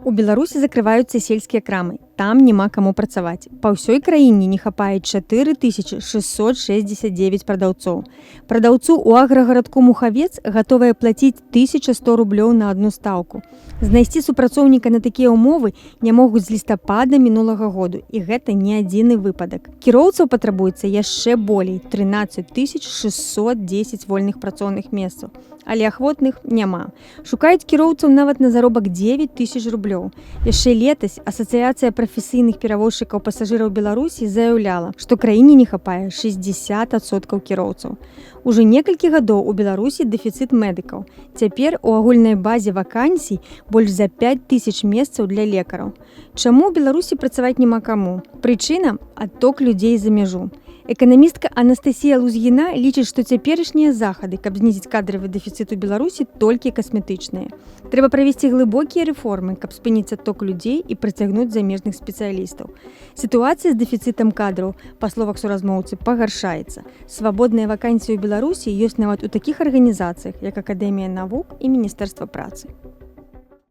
У Беларусі закрываюцца сельскія крамы. Там няма каму працаваць. Па ўсёй краіне не хапае 4669 прадаўцоў. Прадаўцу ў аграгарадку Мухавец гатовыя плаціць 1100 рублёў на адну стаўку. Знайсці супрацоўніка на такія ўмовы не могуць з лістапада мінулага году, і гэта не адзіны выпадак. Кіроўцаў патрабуецца яшчэ болей 13 610 вольных працоўных месцаў, але ахвотных няма. Шукаюць кіроўцаў нават на заробак 9 000 рублёў. Яшчэ летась Асацыяцыя прафесійных перавозчыкаў пасажыраў Беларусі заяўляла, што краіне не хапае 60% кіроўцаў. Ужо некалькі гадоў у Беларусі дэфіцыт медыкаў. Цяпер у агульнай базе вакансій больш за 5000 месцаў для лекараў. Чаму ў Беларусі працаваць няма каму? Прычына – адток людзей за мяжу. Эканамістка Анастасія Лузгіна лічыць, што цяперашнія захады, каб знізіць кадравы дэфіцыт у Беларусі, толькі касметычныя. Трэба правесці глыбокія рэформы, каб спыніць адток людзей і прыцягнуць замежных спецыялістаў. Сітуацыя з дэфіцытам кадраў, па словах суразмоўцы, пагаршаецца. Свабодныя вакансіі ў Беларусі ёсць нават у такіх арганізацыях, як Акадэмія навук і Міністэрства працы.